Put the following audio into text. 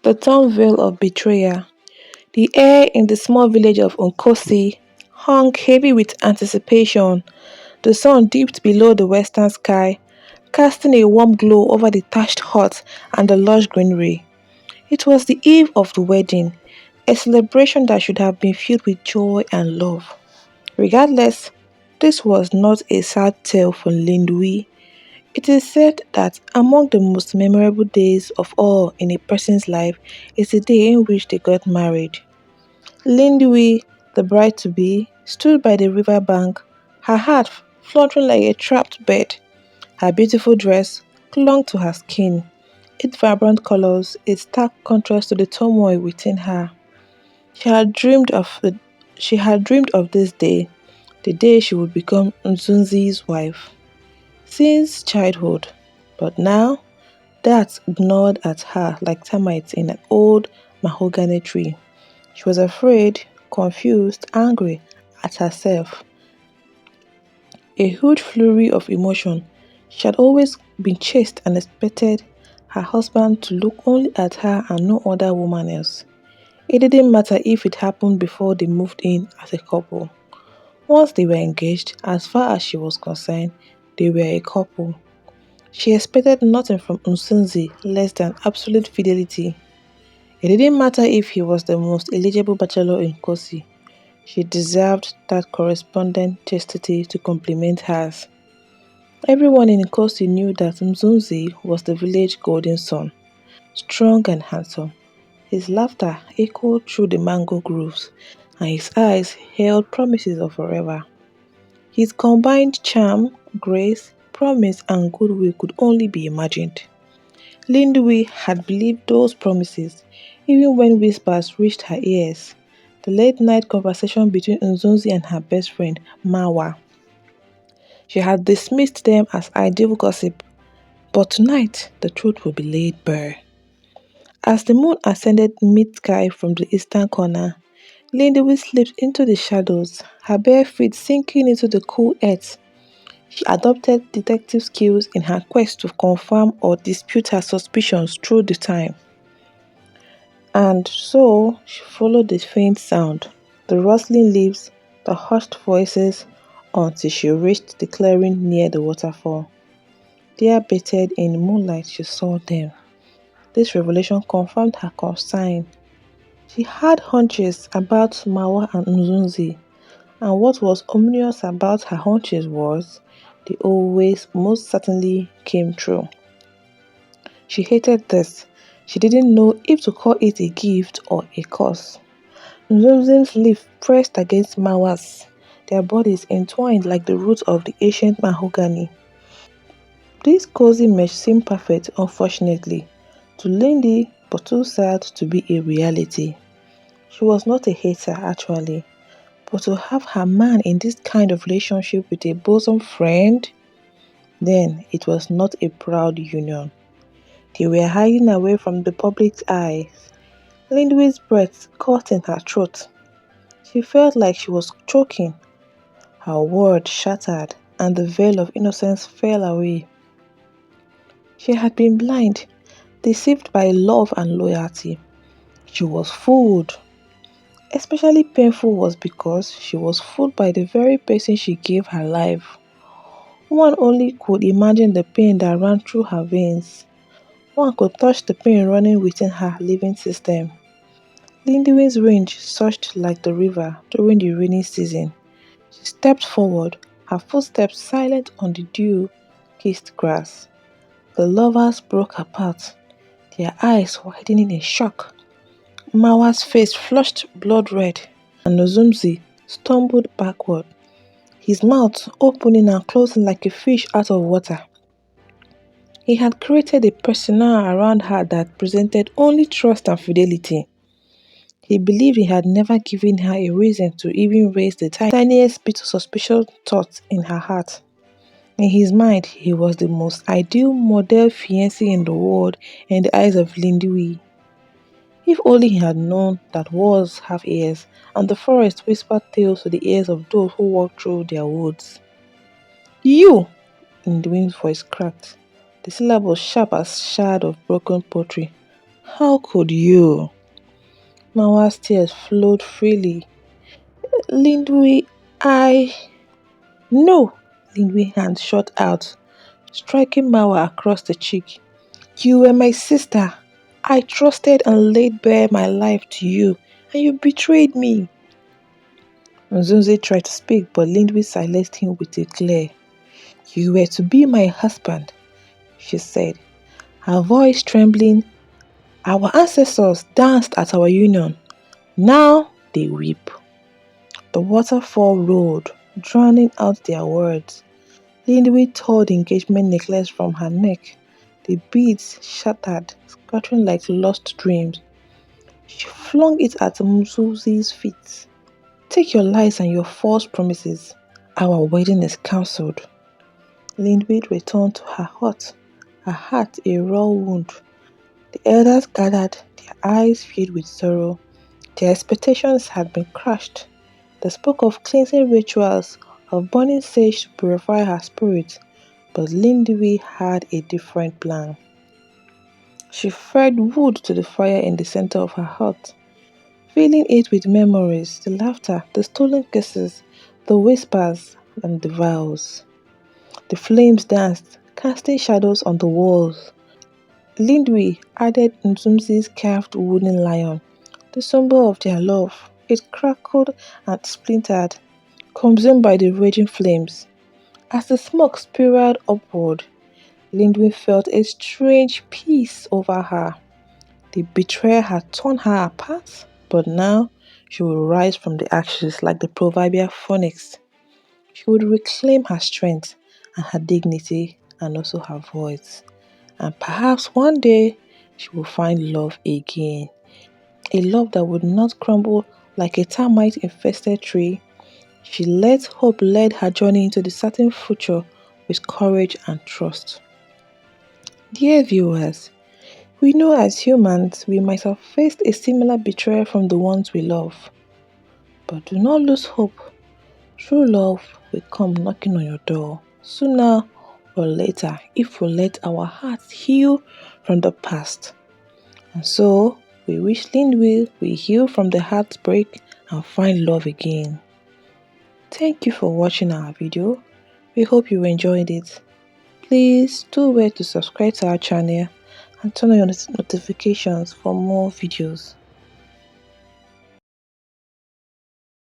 The torn veil of betrayal. The air in the small village of Nkosi hung heavy with anticipation. The sun dipped below the western sky, casting a warm glow over the thatched hut and the lush greenery. It was the eve of the wedding, a celebration that should have been filled with joy and love. Regardless, this was not a sad tale for Lindui. It is said that among the most memorable days of all in a person's life is the day in which they got married. Lindui, the bride to be, stood by the river bank, her heart fluttering like a trapped bird. Her beautiful dress clung to her skin, its vibrant colors a stark contrast to the turmoil within her. She had dreamed of the, she had dreamed of this day, the day she would become Nzunzi's wife, since childhood. But now, that gnawed at her like termites in an old mahogany tree. She was afraid, confused, angry at herself, a huge flurry of emotion. She had always been chaste and expected her husband to look only at her and no other woman else. It didn't matter if it happened before they moved in as a couple. Once they were engaged, as far as she was concerned, they were a couple. She expected nothing from Nsunzi less than absolute fidelity. It didn't matter if he was the most eligible bachelor in Kosi. She deserved that correspondent chastity to complement hers. Everyone in Kosi knew that Mzunzi was the village golden son, strong and handsome. His laughter echoed through the mango groves, and his eyes held promises of forever. His combined charm, grace, promise, and goodwill could only be imagined. Lindui had believed those promises, even when whispers reached her ears. The late night conversation between Nzunzi and her best friend, Mawa. She had dismissed them as ideal gossip, but tonight the truth would be laid bare. As the moon ascended mid-sky from the eastern corner, Lindui slipped into the shadows, her bare feet sinking into the cool earth. She adopted detective skills in her quest to confirm or dispute her suspicions through the time. And so she followed the faint sound, the rustling leaves, the hushed voices, until she reached the clearing near the waterfall. There bathed in moonlight she saw them. This revelation confirmed her concern. She had hunches about Mawa and Nzunzi, and what was ominous about her hunches was they always most certainly came true. She hated this. She didn't know if to call it a gift or a curse. Nzunzi's lips pressed against Mawa's, their bodies entwined like the roots of the ancient mahogany. This cozy mesh seemed perfect, unfortunately, to Lindy, but too sad to be a reality. She was not a hater, actually, but to have her man in this kind of relationship with a bosom friend, then it was not a proud union. They were hiding away from the public's eyes. Lindy's breath caught in her throat. She felt like she was choking. Her world shattered, and the veil of innocence fell away. She had been blind, deceived by love and loyalty. She was fooled. Especially painful was because she was fooled by the very person she gave her life. One only could imagine the pain that ran through her veins. One could touch the pain running within her living system. Lindy's range surged like the river during the rainy season. She stepped forward, her footsteps silent on the dew-kissed grass. The lovers broke apart, their eyes widening in shock. Mawa's face flushed blood red, and Nozumzi stumbled backward, his mouth opening and closing like a fish out of water. He had created a persona around her that presented only trust and fidelity. He believed he had never given her a reason to even raise the tiniest bit of suspicious thought in her heart. In his mind, he was the most ideal model fiancé in the world in the eyes of Lindui. If only he had known that walls have ears, and the forest whispered tales to the ears of those who walk through their woods. You! Lindui's voice cracked, the syllables sharp as shards of broken pottery. How could you? Mawa's tears flowed freely. Lindwi, I. No! Lindwi's hand shot out, striking Mawa across the cheek. You were my sister. I trusted and laid bare my life to you, and you betrayed me. Nzunzi tried to speak, but Lindwi silenced him with a glare. You were to be my husband, she said, her voice trembling. Our ancestors danced at our union. Now they weep. The waterfall roared, drowning out their words. Lindwi tore the engagement necklace from her neck. The beads shattered, scattering like lost dreams. She flung it at Mzuzi's feet. Take your lies and your false promises. Our wedding is cancelled. Lindwi returned to her heart a raw wound. The elders gathered, their eyes filled with sorrow. Their expectations had been crushed. They spoke of cleansing rituals, of burning sage to purify her spirit, but Lindwi had a different plan. She fed wood to the fire in the center of her heart, filling it with memories, the laughter, the stolen kisses, the whispers, and the vows. The flames danced, casting shadows on the walls. Lindwi added Nzumzi's carved wooden lion, the symbol of their love. It crackled and splintered, consumed by the raging flames. As the smoke spiraled upward, Lindwi felt a strange peace over her. The betrayer had torn her apart, but now she would rise from the ashes like the proverbial phoenix. She would reclaim her strength and her dignity and also her voice. And perhaps one day she will find love again. A love that would not crumble like a termite infested tree. She let hope lead her journey into the certain future with courage and trust. Dear viewers, we know as humans we might have faced a similar betrayal from the ones we love. But do not lose hope. True love will come knocking on your door sooner or later if we let our hearts heal from the past. And so, we wish Lindwi will heal from the heartbreak and find love again. Thank you for watching our video. We hope you enjoyed it. Please do wait to subscribe to our channel and turn on your notifications for more videos.